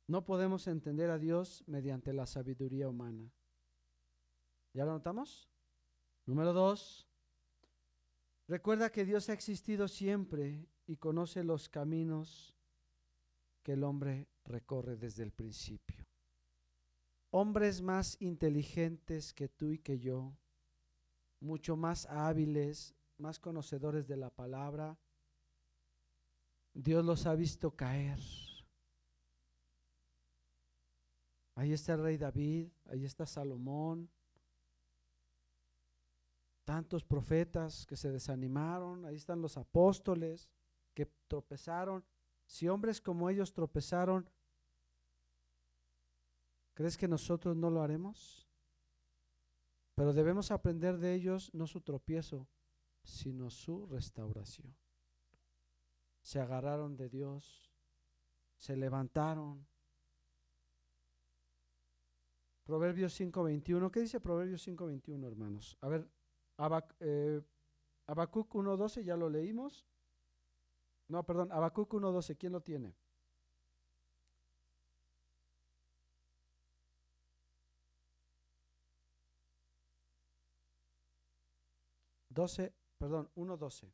No podemos entender a Dios mediante la sabiduría humana. ¿Ya lo notamos? Número 2. Recuerda que Dios ha existido siempre y conoce los caminos que el hombre recorre desde el principio. Hombres más inteligentes que tú y que yo, mucho más hábiles, más conocedores de la palabra, Dios los ha visto caer. Ahí está el rey David, ahí está Salomón, tantos profetas que se desanimaron, ahí están los apóstoles que tropezaron. Si hombres como ellos tropezaron, ¿crees que nosotros no lo haremos? Pero debemos aprender de ellos, no su tropiezo, sino su restauración. Se agarraron de Dios, se levantaron. Proverbios 5:21, ¿qué dice Proverbios 5:21, hermanos? A ver, Habacuc 1:12, ya lo leímos. No, perdón, Habacuc 1:12, ¿quién lo tiene? 1:12.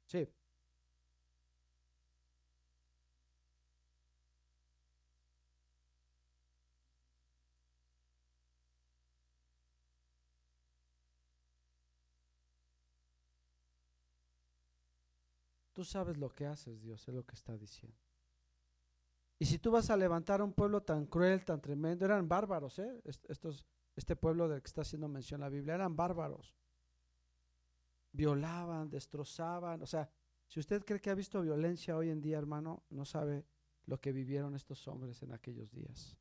Sí. Tú sabes lo que haces, Dios, es lo que está diciendo. Y si tú vas a levantar a un pueblo tan cruel, tan tremendo, eran bárbaros, este pueblo del que está haciendo mención la Biblia, eran bárbaros. Violaban, destrozaban, o sea, si usted cree que ha visto violencia hoy en día, hermano, no sabe lo que vivieron estos hombres en aquellos días.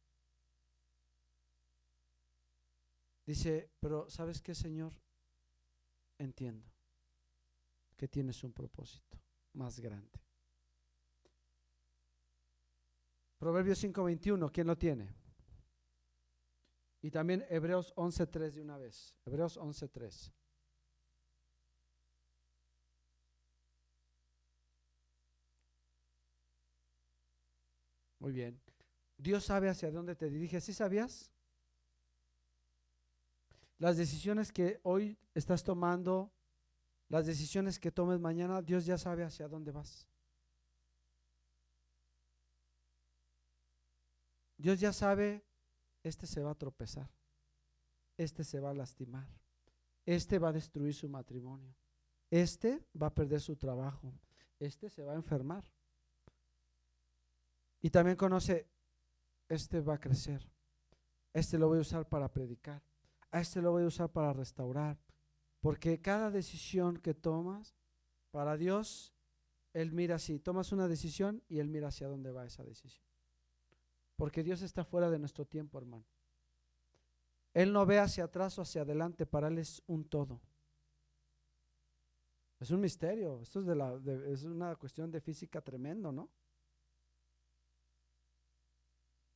Dice, pero ¿sabes qué, Señor? Entiendo que tienes un propósito más grande. Proverbios 5:21, ¿quién lo tiene? Y también Hebreos 11:3 de una vez. Hebreos 11:3. Muy bien. Dios sabe hacia dónde te dirige. ¿Sí sabías? Las decisiones que hoy estás tomando, las decisiones que tomes mañana, Dios ya sabe hacia dónde vas. Dios ya sabe, este se va a tropezar, este se va a lastimar, este va a destruir su matrimonio, este va a perder su trabajo, este se va a enfermar. Y también conoce, este va a crecer, este lo voy a usar para predicar, a este lo voy a usar para restaurar, porque cada decisión que tomas, para Dios, Él mira así, tomas una decisión y Él mira hacia dónde va esa decisión. Porque Dios está fuera de nuestro tiempo, hermano. Él no ve hacia atrás o hacia adelante, para Él es un todo. Es un misterio, esto es una cuestión de física tremendo, ¿no?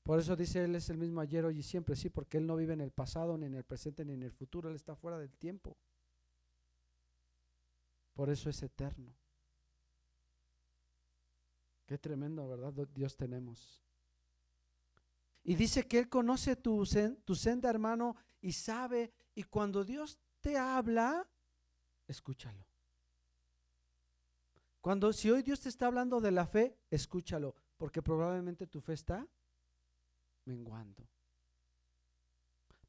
Por eso dice, Él es el mismo ayer, hoy y siempre, sí, porque Él no vive en el pasado, ni en el presente, ni en el futuro, Él está fuera del tiempo. Por eso es eterno. Qué tremendo, ¿verdad? Dios tenemos. Y dice que Él conoce tu senda, hermano, y sabe, y cuando Dios te habla, escúchalo. Si hoy Dios te está hablando de la fe, escúchalo, porque probablemente tu fe está menguando.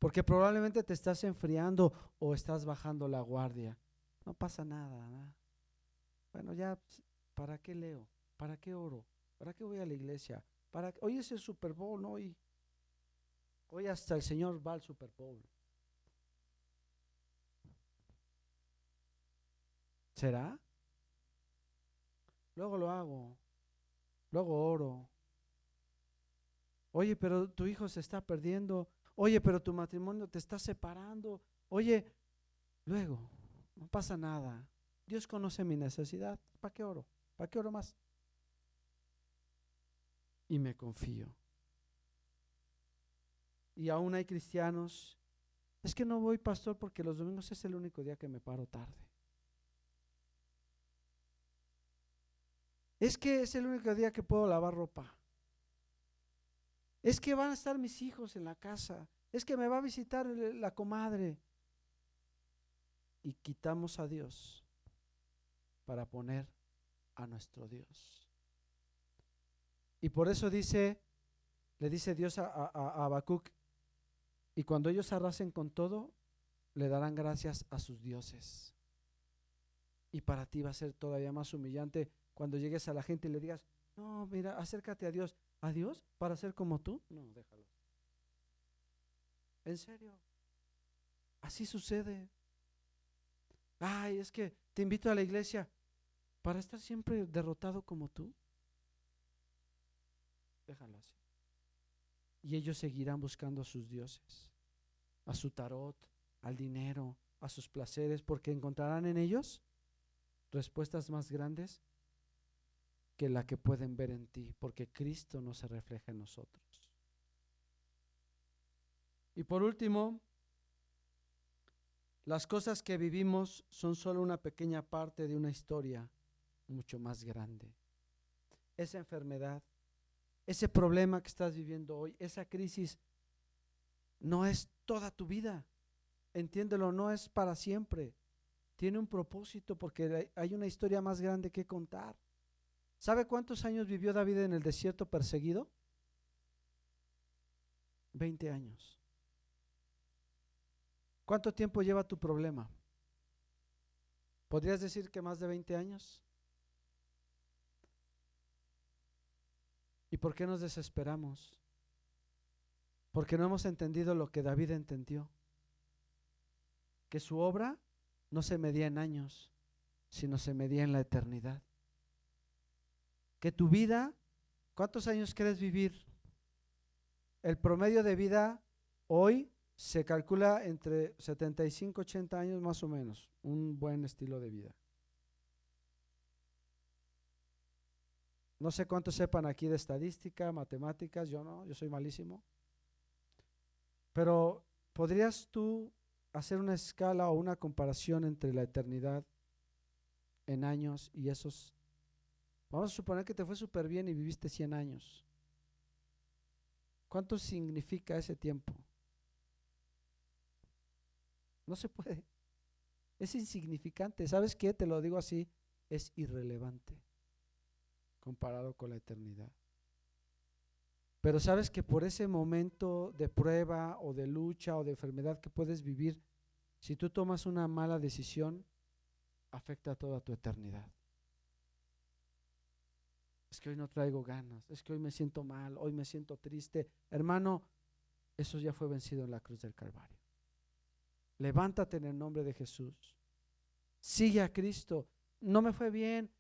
Porque probablemente te estás enfriando o estás bajando la guardia. No pasa nada, ¿no? Bueno, ya, ¿para qué leo? ¿Para qué oro? ¿Para qué voy a la iglesia? Hoy es el Super Bowl, ¿no? Hoy hasta el Señor va al Super Bowl. ¿Será? Luego lo hago. Luego oro. Oye, pero tu hijo se está perdiendo. Oye, pero tu matrimonio te está separando. Oye, luego, no pasa nada. Dios conoce mi necesidad. ¿Para qué oro? ¿Para qué oro más? Y me confío. Y aún hay cristianos, es que no voy, pastor, porque los domingos es el único día que me paro tarde. Es que es el único día que puedo lavar ropa. Es que van a estar mis hijos en la casa. Es que me va a visitar la comadre. Y quitamos a Dios para poner a nuestro Dios. Y por eso le dice Dios a Habacuc, y cuando ellos arrasen con todo, le darán gracias a sus dioses. Y para ti va a ser todavía más humillante cuando llegues a la gente y le digas, no, mira, acércate a Dios. ¿A Dios? ¿Para ser como tú? No, déjalo. ¿En serio? Así sucede. Ay, es que te invito a la iglesia para estar siempre derrotado como tú. Déjalo así. Y ellos seguirán buscando a sus dioses, a su tarot, al dinero, a sus placeres, porque encontrarán en ellos respuestas más grandes que la que pueden ver en ti, porque Cristo no se refleja en nosotros. Y por último, las cosas que vivimos son solo una pequeña parte de una historia mucho más grande. Esa enfermedad, ese problema que estás viviendo hoy, esa crisis, no es toda tu vida. Entiéndelo, no es para siempre. Tiene un propósito porque hay una historia más grande que contar. ¿Sabe cuántos años vivió David en el desierto perseguido? 20 años. ¿Cuánto tiempo lleva tu problema? ¿Podrías decir que más de 20 años? ¿Y por qué nos desesperamos? Porque no hemos entendido lo que David entendió, que su obra no se medía en años, sino se medía en la eternidad. Que tu vida, ¿cuántos años quieres vivir? El promedio de vida hoy se calcula entre 75 y 80 años más o menos, un buen estilo de vida. No sé cuántos sepan aquí de estadística, matemáticas, yo no, yo soy malísimo. Pero ¿podrías tú hacer una escala o una comparación entre la eternidad en años y esos? Vamos a suponer que te fue súper bien y viviste 100 años. ¿Cuánto significa ese tiempo? No se puede. Es insignificante. ¿Sabes qué? Te lo digo así, es irrelevante comparado con la eternidad. Pero sabes que por ese momento de prueba o de lucha o de enfermedad que puedes vivir, si tú tomas una mala decisión, afecta a toda tu eternidad. Es que hoy no traigo ganas, es que hoy me siento mal, hoy me siento triste. Hermano, eso ya fue vencido en la cruz del Calvario. Levántate en el nombre de Jesús. Sigue a Cristo. No me fue bien,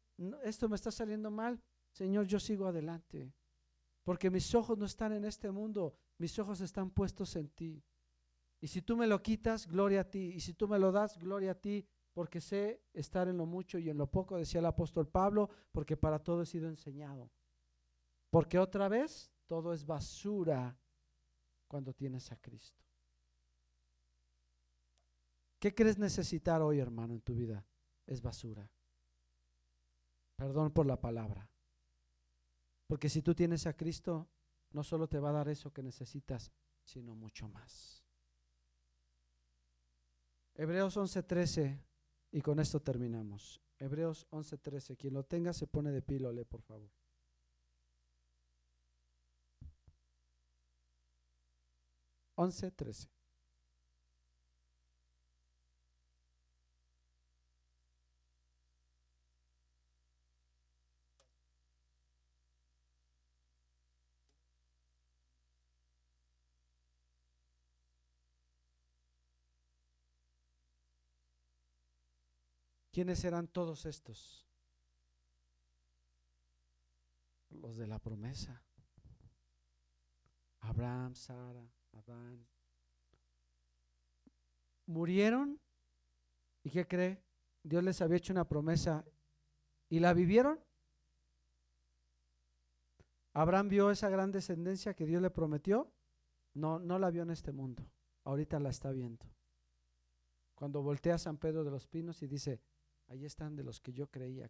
esto me está saliendo mal. Señor, yo sigo adelante. Porque mis ojos no están en este mundo, mis ojos están puestos en ti. Y si tú me lo quitas, gloria a ti. Y si tú me lo das, gloria a ti, porque sé estar en lo mucho y en lo poco, decía el apóstol Pablo, porque para todo he sido enseñado. Porque otra vez, todo es basura cuando tienes a Cristo. ¿Qué crees necesitar hoy, hermano, en tu vida? Es basura. Perdón por la palabra. Porque si tú tienes a Cristo, no solo te va a dar eso que necesitas, sino mucho más. Hebreos 11:13, y con esto terminamos. Hebreos 11:13, quien lo tenga se pone de pie y lo lee, por favor. 11:13. ¿Quiénes eran todos estos? Los de la promesa. Abraham, Sara, Adán. murieron. ¿Y qué cree? Dios les había hecho una promesa y la vivieron. Abraham vio esa gran descendencia que Dios le prometió. No, no la vio en este mundo. Ahorita la está viendo. Cuando voltea a San Pedro de los Pinos y dice, ahí están de los que yo creí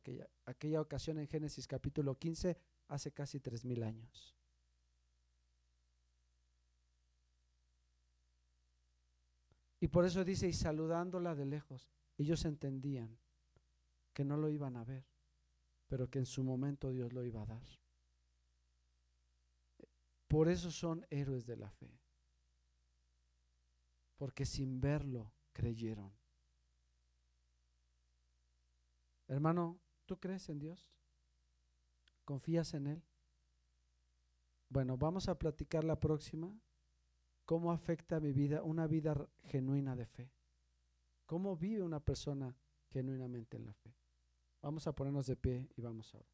aquella ocasión en Génesis capítulo 15, hace casi 3000 años. Y por eso dice, y saludándola de lejos, ellos entendían que no lo iban a ver, pero que en su momento Dios lo iba a dar. Por eso son héroes de la fe, porque sin verlo creyeron. Hermano, ¿tú crees en Dios? ¿Confías en Él? Bueno, vamos a platicar la próxima. ¿Cómo afecta a mi vida una vida genuina de fe? ¿Cómo vive una persona genuinamente en la fe? Vamos a ponernos de pie y vamos a orar.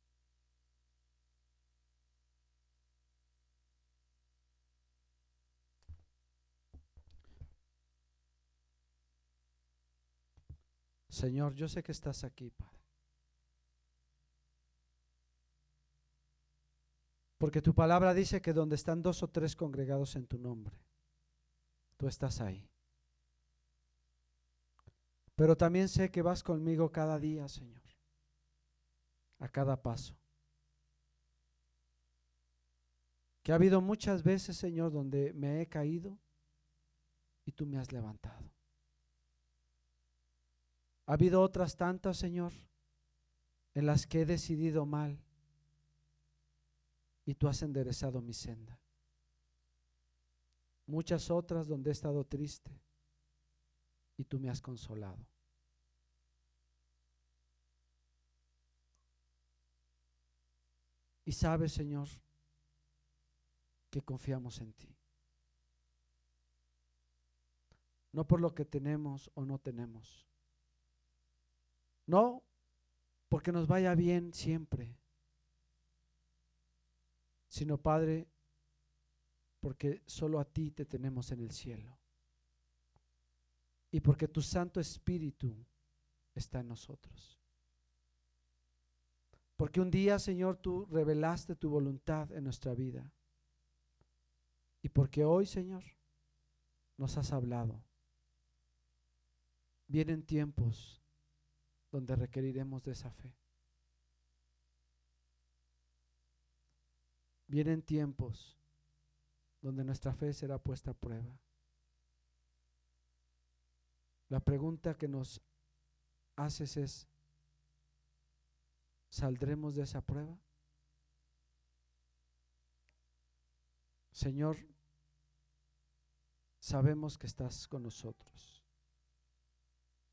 Señor, yo sé que estás aquí, Padre, porque tu palabra dice que donde están 2 o 3 congregados en tu nombre, tú estás ahí. Pero también sé que vas conmigo cada día, Señor, a cada paso. Que ha habido muchas veces, Señor, donde me he caído y tú me has levantado. Ha habido otras tantas, Señor, en las que he decidido mal y tú has enderezado mi senda. Muchas otras donde he estado triste y tú me has consolado. Y sabes, Señor, que confiamos en ti. No por lo que tenemos o no tenemos. No porque nos vaya bien siempre, sino, Padre, porque solo a ti te tenemos en el cielo. Y porque tu Santo Espíritu está en nosotros. Porque un día, Señor, tú revelaste tu voluntad en nuestra vida. Y porque hoy, Señor, nos has hablado. Vienen tiempos donde requeriremos de esa fe. Vienen tiempos donde nuestra fe será puesta a prueba. La pregunta que nos haces es, ¿saldremos de esa prueba? Señor, sabemos que estás con nosotros.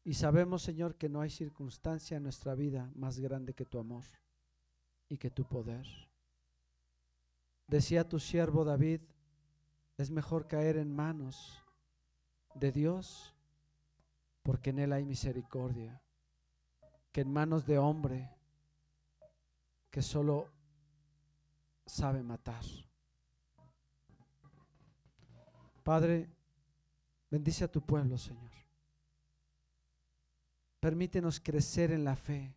Y sabemos, Señor, que no hay circunstancia en nuestra vida más grande que tu amor y que tu poder. Decía tu siervo David, es mejor caer en manos de Dios, porque en Él hay misericordia, que en manos de hombre que solo sabe matar. Padre, bendice a tu pueblo, Señor. Permítenos crecer en la fe.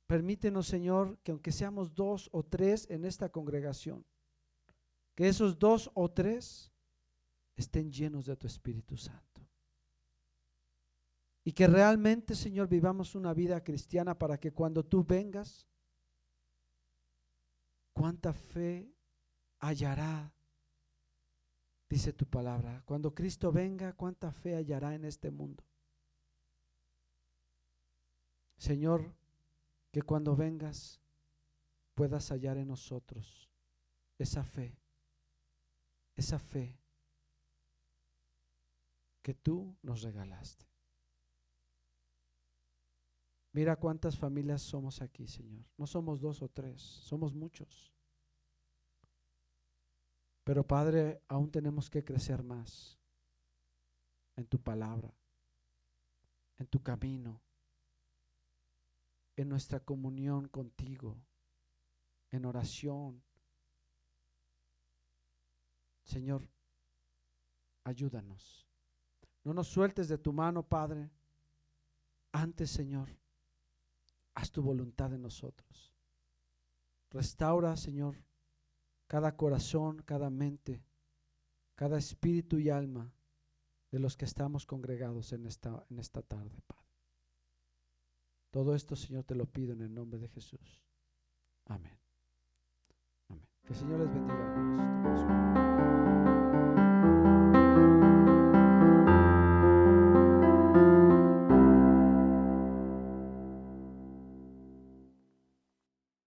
Permítenos, Señor, que aunque seamos 2 o 3 en esta congregación, que esos 2 o 3 estén llenos de tu Espíritu Santo. Y que realmente, Señor, vivamos una vida cristiana para que cuando tú vengas, cuánta fe hallará, dice tu palabra. Cuando Cristo venga, cuánta fe hallará en este mundo. Señor, que cuando vengas puedas hallar en nosotros esa fe que tú nos regalaste. Mira cuántas familias somos aquí, Señor. No somos 2 o 3, somos muchos. Pero Padre, aún tenemos que crecer más en tu palabra, en tu camino, en nuestra comunión contigo, en oración. Señor, ayúdanos. No nos sueltes de tu mano, Padre. Antes, Señor, haz tu voluntad en nosotros. Restaura, Señor, cada corazón, cada mente, cada espíritu y alma de los que estamos congregados en esta tarde, Padre. Todo esto, Señor, te lo pido en el nombre de Jesús. Amén. Amén. Que el Señor les bendiga, hermanos.